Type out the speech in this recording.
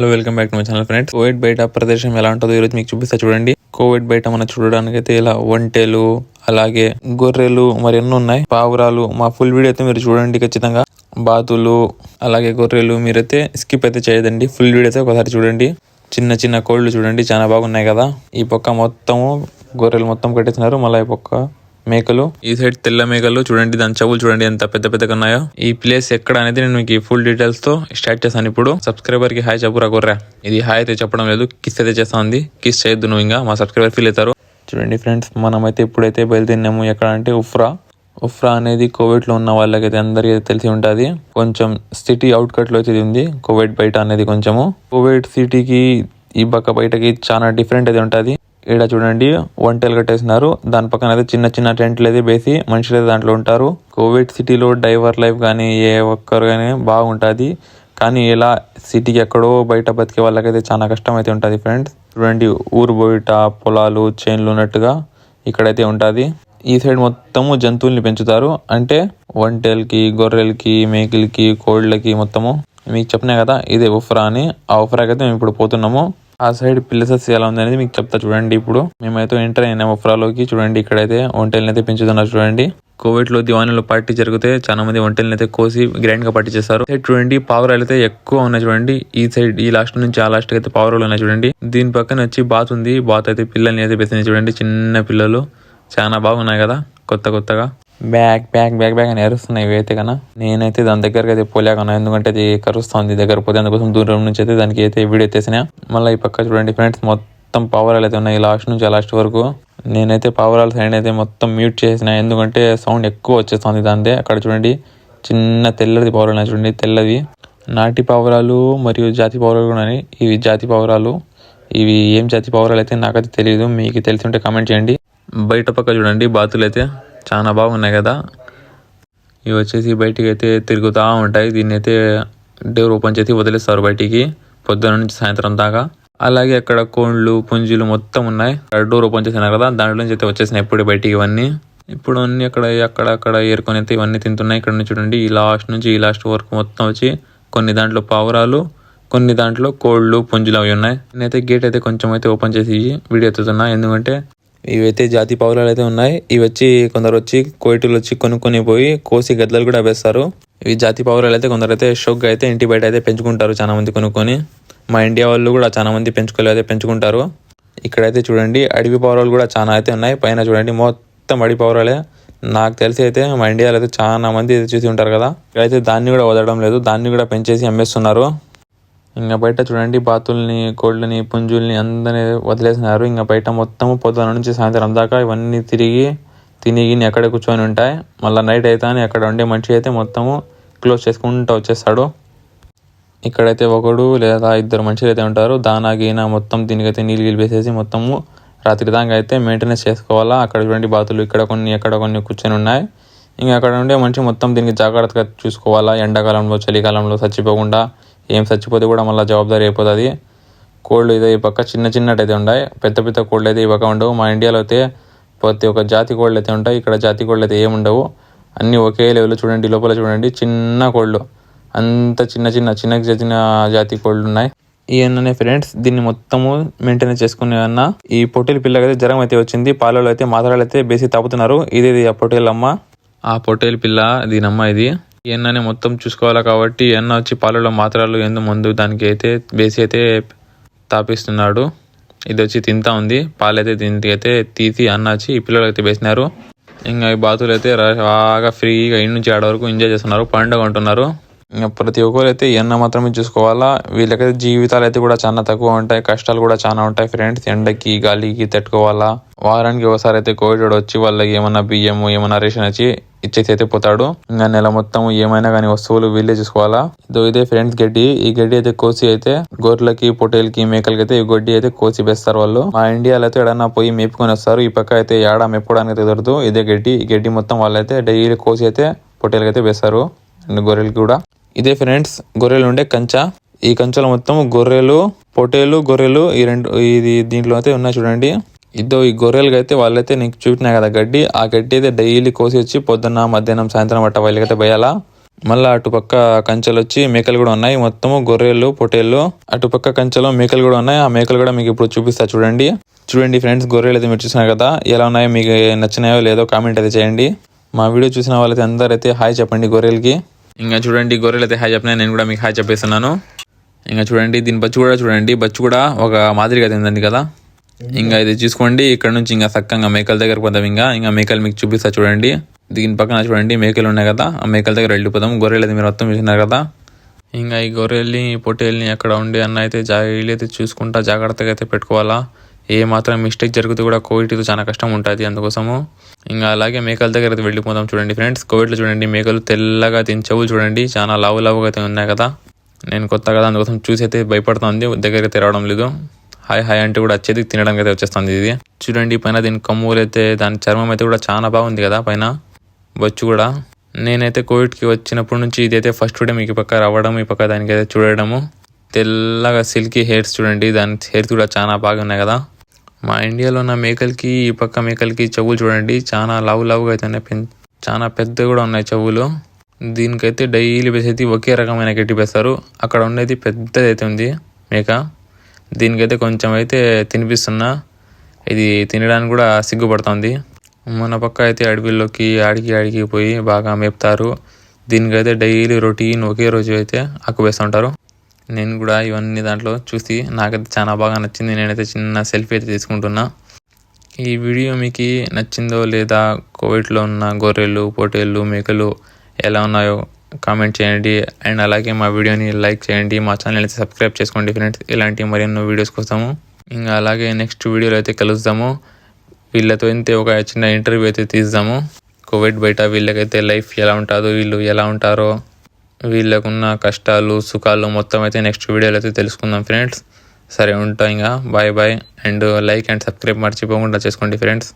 Hello, welcome back to my channel friends. Covid బయట ప్రదేశం ఎలా ఉంటుందో ఈరోజు మీకు చూపిస్తా చూడండి. కోవిడ్ బయట మనం చూడడానికి అయితే ఇలా ఒంటెలు, అలాగే గొర్రెలు మరి ఎన్నో ఉన్నాయి, పావురాలు. మా ఫుల్ వీడియో అయితే మీరు చూడండి ఖచ్చితంగా. బాతులు అలాగే గొర్రెలు మీరైతే స్కిప్ అయితే చేయదండి, ఫుల్ వీడియో అయితే ఒకసారి చూడండి. చిన్న చిన్న కోళ్ళు చూడండి, చాలా బాగున్నాయి కదా. ఈ పక్క మొత్తము గొర్రెలు మొత్తం కట్టేస్తున్నారు, మళ్ళీ ఈ పక్క మేకలు, ఈ సైడ్ తెల్ల మేకలు చూడండి, దాని చెవులు చూడండి ఎంత పెద్ద పెద్దగా ఉన్నాయో. ఈ ప్లేస్ ఎక్కడ అనేది నేను మీకు ఫుల్ డీటెయిల్స్ తో స్టార్ట్ చేస్తాను. ఇప్పుడు సబ్స్క్రైబర్ కి హాయ్ చెప్పురా గొర్రె. ఇది హాయ్ అయితే చెప్పడం లేదు, కిస్ అయితే చేస్తా ఉంది. కిస్ చేయొద్దు నువ్వు, ఇంకా మా సబ్స్క్రైబర్ ఫీల్ అవుతారు. చూడండి ఫ్రెండ్స్, మనమైతే ఇప్పుడైతే బయలుదేరినాము. ఎక్కడ అంటే ఉఫ్రా అనేది కోవిడ్ లో ఉన్న వాళ్ళకైతే అందరికీ తెలిసి ఉంటుంది. కొంచెం సిటీ అవుట్ కట్ లో అయితే ఉంది కోవిడ్ బయట అనేది. కొంచెము కోవిడ్ సిటీకి ఈ పక్క బయటకి చాలా డిఫరెంట్ అయితే ఉంటుంది. ఇక్కడ చూడండి ఒంటెలు కట్టేసినారు, దాని పక్కన అయితే చిన్న చిన్న టెంట్లు అయితే వేసి మనుషులు అయితే దాంట్లో ఉంటారు. కోవిడ్ సిటీలో డైవర్ లైఫ్ కానీ ఏ ఒక్కరు కానీ బాగుంటుంది, కానీ ఇలా సిటీకి ఎక్కడో బయట బతికే వాళ్ళకైతే చాలా కష్టం అయితే ఉంటుంది ఫ్రెండ్స్. చూడండి ఊరు బయట పొలాలు చేన్లు ఉన్నట్టుగా ఇక్కడైతే ఉంటుంది. ఈ సైడ్ మొత్తము జంతువుల్ని పెంచుతారు, అంటే ఒంటెలకి, గొర్రెలకి, మేకలకి, కోళ్ళకి మొత్తము. మీకు చెప్పినా కదా ఇదే ఉఫ్రా అని. ఆ ఉఫ్రాకి అయితే మేము ఇప్పుడు పోతున్నాము. ఆ సైడ్ ప్లేసెస్ ఎలా ఉంది అనేది మీకు చెప్తా చూడండి. ఇప్పుడు మేమైతే ఎంటర్ అయినాము ఉఫ్రాలోకి. చూడండి ఇక్కడైతే ఒంటెల్ని అయితే పెంచుతున్నారు చూడండి. కోవిడ్ లో దివాణిలో పార్టీ జరిగితే చాలా మంది ఒంటెల్ని అయితే కోసి గ్రాండ్ గా పార్టీ చేస్తారు. చూడండి పావురాలు అయితే ఎక్కువ ఉన్నాయి చూడండి. ఈ సైడ్ ఈ లాస్ట్ నుంచి ఆ లాస్ట్ అయితే పావురాలు ఉన్నాయి చూడండి. దీని పక్కన వచ్చి బాత్ ఉంది. బాత్ అయితే పిల్లల్ని అయితే పెంచింది చూడండి, చిన్న పిల్లలు చాలా బాగున్నాయి కదా. కొత్తగా బ్యాగ్ బ్యాగ్ బ్యాగ్ బ్యాగ్ అని అరుస్తున్నాయి ఇవి అయితే కన్నా. నేనైతే దాని దగ్గరకి అయితే పోలేకన్నా, ఎందుకంటే అది కరుస్తుంది దగ్గర పోతే. అందుకోసం దూరం నుంచి అయితే దానికి అయితే వీడియో ఎత్తేసిన. మళ్ళీ ఈ పక్క చూడండి ఫ్రెండ్స్, మొత్తం పావురాలు అయితే ఉన్నాయి లాస్ట్ నుంచి ఆ లాస్ట్ వరకు. నేనైతే పావురాల సైడ్ అయితే మొత్తం మ్యూట్ చేసిన, ఎందుకంటే సౌండ్ ఎక్కువ వచ్చేస్తుంది దాందే. అక్కడ చూడండి చిన్న తెల్లది పావురాలు చూడండి, తెల్లవి నాటి పావురాలు మరియు జాతి పావురాలు కూడా ఉన్నాయి. ఇవి జాతి పావురాలు. ఇవి ఏం జాతి పావురాలు అయితే నాకైతే తెలియదు, మీకు తెలిసి ఉంటే కామెంట్ చేయండి. బయట పక్క చూడండి బాతులు అయితే చాలా బాగున్నాయి కదా. ఇవి వచ్చేసి బయటికి అయితే తిరుగుతూ ఉంటాయి. దీన్ని అయితే డోర్ ఓపెన్ చేసి వదిలేస్తారు బయటికి పొద్దున నుంచి సాయంత్రం దాకా. అలాగే అక్కడ కోళ్ళు, పుంజులు మొత్తం ఉన్నాయి. డోర్ ఓపెన్ చేసినారు కదా, దాంట్లో నుంచి అయితే వచ్చేసినాయి ఇప్పుడు బయటికి ఇవన్నీ. ఇప్పుడు అన్ని అక్కడ ఏరుకొని అయితే ఇవన్నీ తింటున్నాయి. ఇక్కడ నుంచి చూడండి ఈ లాస్ట్ నుంచి ఈ లాస్ట్ వరకు మొత్తం వచ్చి కొన్ని దాంట్లో పావురాలు, కొన్ని దాంట్లో కోళ్ళు, పుంజులు అవి ఉన్నాయి. నేనైతే గేట్ అయితే కొంచెం అయితే ఓపెన్ చేసి వీడియో ఎత్తుతున్నా, ఎందుకంటే ఇవైతే జాతి పావురాలు అయితే ఉన్నాయి. ఇవి వచ్చి కొందరు వచ్చి కోయిటులు వచ్చి కొనుక్కొని పోయి కోసి గద్దలు కూడా వేస్తారు. ఇవి జాతి పావురాలు అయితే కొందరు అయితే షోక్గా అయితే ఇంటి బయట అయితే పెంచుకుంటారు చాలా మంది కొనుక్కొని. మా ఇండియా వాళ్ళు కూడా చాలా మంది అయితే పెంచుకుంటారు. ఇక్కడైతే చూడండి అడవి పావురాలు కూడా చాలా అయితే ఉన్నాయి. పైన చూడండి మొత్తం అడవి పావురాలే. నాకు తెలిసి అయితే మా ఇండియాలో అయితే చాలా మంది అయితే చూసి ఉంటారు కదా. ఇక్కడైతే దాన్ని కూడా వదలడం లేదు, దాన్ని కూడా పెంచేసి అమ్మేస్తున్నారు. ఇంకా బయట చూడండి బాతుల్ని, కోళ్ళని, పుంజుల్ని అందరినీ వదిలేసినారు. ఇంకా బయట మొత్తము పొద్దున నుంచి సాయంత్రం దాకా ఇవన్నీ తిని అక్కడే కూర్చొని ఉంటాయి. మళ్ళీ నైట్ అయితే అక్కడ ఉండే మనిషి అయితే మొత్తము క్లోజ్ చేసుకుంటూ వచ్చేస్తాడు. ఇక్కడైతే ఒకడు లేదా ఇద్దరు మనుషులు అయితే ఉంటారు. దానా గీనా మొత్తం దీనికైతే నీళ్ళు వేసేసి మొత్తము రాత్రి దాకా అయితే మెయింటెనెన్స్ చేసుకోవాలా. అక్కడ చూడండి బాతులు ఇక్కడ కొన్ని కూర్చొని ఉన్నాయి. ఇంకా అక్కడ ఉండే మనిషి మొత్తం దీనికి జాగ్రత్తగా చూసుకోవాలా. ఎండాకాలంలో, చలికాలంలో చచ్చిపోకుండా. ఏం చచ్చిపోతే కూడా మళ్ళీ జవాబుదారీ అయిపోతుంది. కోళ్ళు అయితే ఈ పక్క చిన్నటైతే ఉన్నాయి, పెద్ద కోళ్ళు అయితే ఈ పక్క ఉండవు. మా ఇండియాలో అయితే ప్రతి ఒక్క జాతి కోళ్ళు అయితే ఉంటాయి, ఇక్కడ జాతి కోళ్ళు అయితే ఏముండవు. అన్నీ ఒకే లెవెల్. చూడండి లోపల చూడండి చిన్న కోళ్ళు, అంత చిన్న జాతి కోళ్ళు ఉన్నాయి. ఈయననే ఫ్రెండ్స్ దీన్ని మొత్తము మెయింటెనెన్స్ చేసుకునే అన్న. ఈ పొట్టేలు పిల్లకైతే జ్వరం అయితే వచ్చింది. పాలలో అయితే మాత్రలు అయితే బేసి తాపుతున్నారు. ఇది ఆ పొట్టేలమ్మ, ఆ పొట్టేలు పిల్ల దీనమ్మ. ఇది ఎన్ననే మొత్తం చూసుకోవాలి కాబట్టి ఎన్న వచ్చి పాలలో మాత్రలు ముందు దానికి అయితే బేసి అయితే తాపిస్తున్నాడు. ఇది వచ్చి తింటా ఉంది. పాలైతే దీనికి అయితే తీసి అన్న వచ్చి ఈ పిల్లలు అయితే వేసినారు. ఇంకా ఈ బాతులు అయితే బాగా ఫ్రీగా ఇంటి నుంచి ఆడ వరకు ఎంజాయ్ చేస్తున్నారు, పండుగ ఉంటున్నారు. ఇంకా ప్రతి ఒక్కరు అయితే ఎన్న మాత్రమే చూసుకోవాలా. వీళ్ళకైతే జీవితాలు అయితే కూడా చాలా తక్కువ ఉంటాయి, కష్టాలు కూడా చాలా ఉంటాయి ఫ్రెండ్స్. ఎండకి గాలికి తట్టుకోవాలా. వారానికి ఒకసారి అయితే కోవిడ్ వచ్చి వాళ్ళకి ఏమన్నా బియ్యము ఏమన్నా రేషన్ వచ్చి ఇచ్చేసి అయితే పోతాడు. ఇంకా నెల మొత్తం ఏమైనా కానీ వస్తువులు వీళ్ళే చూసుకోవాలా. ఇదే ఫ్రెండ్స్ గడ్డి. ఈ గడ్డి అయితే కోసి అయితే గొర్రెలకి, పొట్టేలకి, మేకలకి అయితే ఈ గడ్డి అయితే కోసి వేస్తారు వాళ్ళు. మా ఇండియాలో అయితే ఎడన్నా పోయి మేపుకొని వస్తారు. ఈ పక్క అయితే ఏడా మేపుకోవడానికి అయితే కుదరదు. ఇదే గడ్డి. ఈ గడ్డి మొత్తం వాళ్ళైతే డైలీ కోసి అయితే పొట్టేలకి అయితే వేస్తారు, గొర్రెలకి కూడా. ఇదే ఫ్రెండ్స్ గొర్రెలు ఉండే కంచా. ఈ కంచెలో మొత్తం గొర్రెలు, పొట్టేలు, గొర్రెలు ఈ రెండు దీంట్లో అయితే ఉన్నాయి చూడండి. ఈ గొర్రెలకి అయితే వాళ్ళైతే నీకు చూపినా కదా గడ్డి, ఆ గడ్డి అయితే డైలీ కోసి వచ్చి పొద్దున్న, మధ్యాహ్నం, సాయంత్రం అట్ట వాళ్ళకైతే పోయాలా. మళ్ళీ అటుపక్క కంచెలు వచ్చి మేకలు కూడా ఉన్నాయి, మొత్తము గొర్రెలు పొట్టేళ్ళు. అటుపక్క కంచెలో మేకలు కూడా ఉన్నాయి, ఆ మేకలు కూడా మీకు ఇప్పుడు చూపిస్తా చూడండి. ఫ్రెండ్స్, గొర్రెలు అయితే మీరు చూసినారు కదా, ఎలా ఉన్నాయో మీకు నచ్చినాయో లేదో కామెంట్ అయితే చేయండి. మా వీడియో చూసిన వాళ్ళైతే అందరైతే హాయ్ చెప్పండి గొర్రెలకి. ఇంకా చూడండి, గొర్రెలు అయితే హాయ్ చెప్పినా, నేను కూడా మీకు హాయ్ చెప్పేస్తున్నాను. ఇంకా చూడండి, దీని బచ్చు కూడా చూడండి, బచ్చు కూడా ఒక మాదిరిగా తిందండి కదా. ఇంకా ఇది చూసుకోండి, ఇక్కడ నుంచి ఇంకా చక్కగా మేకల దగ్గర పోతాం. ఇంకా మేకలు మీకు చూపిస్తా చూడండి. దీని పక్కన చూడండి మేకలు ఉన్నాయి కదా, ఆ మేకల దగ్గర వెళ్ళిపోతాం. గొర్రెలు అయితే మీరు మొత్తం చూసినారు కదా. ఇంకా ఈ గొర్రెల్ని పొట్టేల్ని అక్కడ ఉండి అన్న అయితే వీళ్ళైతే చూసుకుంటా జాగ్రత్తగా అయితే పెట్టుకోవాలా. ఏ మాత్రం మిస్టేక్ జరిగితే కూడా కోవిడ్తో చాలా కష్టం ఉంటుంది, అందుకోసము. ఇంకా అలాగే మేకల దగ్గర అయితే వెళ్ళిపోతాం చూడండి ఫ్రెండ్స్. కోవిడ్లో చూడండి మేకలు తెల్లగా తిని చెవులు చూడండి చాలా లావుగా అయితే ఉన్నాయి కదా. నేను కొత్త కదా, అందుకోసం చూసి అయితే భయపడుతుంది, దగ్గరికి తిరగడం లేదు. హాయ్ అంటే కూడా వచ్చేది తినడానికి అయితే వచ్చేస్తుంది. ఇది చూడండి పైన దీని కమ్ములు అయితే, దాని చర్మం అయితే కూడా చాలా బాగుంది కదా పైన బొచ్చు కూడా. నేనైతే కోవిడ్కి వచ్చినప్పటి నుంచి ఇదైతే ఫస్ట్ డే మీకు పక్క రావడం, ఈ పక్క దానికి అయితే చూడడము. తెల్లగా సిల్కీ హెయిర్స్ చూడండి, దాని హెయిర్స్ కూడా చాలా బాగా ఉన్నాయి కదా. మా ఇండియాలో ఉన్న మేకలకి ఈ పక్క మేకలకి చెవులు చూడండి చాలా లావుగా అయితే ఉన్నాయి, చాలా పెద్దగా కూడా ఉన్నాయి చెవులు. దీనికైతే డైలీ వేసేది ఒకే రకమైన గడ్డి వేస్తారు. అక్కడ ఉండేది పెద్దది అయితే ఉంది మేక, దీనికైతే కొంచెం అయితే తినిపిస్తున్నా, ఇది తినడానికి కూడా సిగ్గుపడుతుంది. మన పక్క అయితే అడవిలోకి ఆడికి పోయి బాగా మేపుతారు. దీనికైతే డైలీ రొటీన్ ఒకే రోజు అయితే ఆకు వేస్తుంటారు. నేను కూడా ఇవన్నీ దాంట్లో చూసి నాకైతే చాలా బాగా నచ్చింది. నేనైతే చిన్న సెల్ఫీ అయితే తీసుకుంటున్నా. ఈ వీడియో మీకు నచ్చిందో లేదా, కోవిడ్లో ఉన్న గొర్రెలు పొట్టేళ్ళు మేకలు ఎలా ఉన్నాయో కామెంట్ చేయండి. అండ్ అలాగే మా వీడియోని లైక్ చేయండి, మా ఛానల్ అయితే సబ్స్క్రైబ్ చేసుకోండి ఫ్రెండ్స్, ఇలాంటి మరెన్నో వీడియోస్ కోసము. ఇంకా అలాగే నెక్స్ట్ వీడియోలో అయితే కలుద్దాము. వీళ్ళతో అయితే ఒక చిన్న ఇంటర్వ్యూ అయితే తీద్దాము. కోవిడ్ బయట వీళ్ళకైతే లైఫ్ ఎలా ఉంటుందో, వీళ్ళు ఎలా ఉంటారో, వీళ్ళకున్న కష్టాలు సుఖాలు మొత్తం అయితే నెక్స్ట్ వీడియోలో అయితే తెలుసుకుందాం ఫ్రెండ్స్. సరే ఉంటా, ఇంకా bye. And like and subscribe మర్చిపోకుండా చేసుకోండి ఫ్రెండ్స్.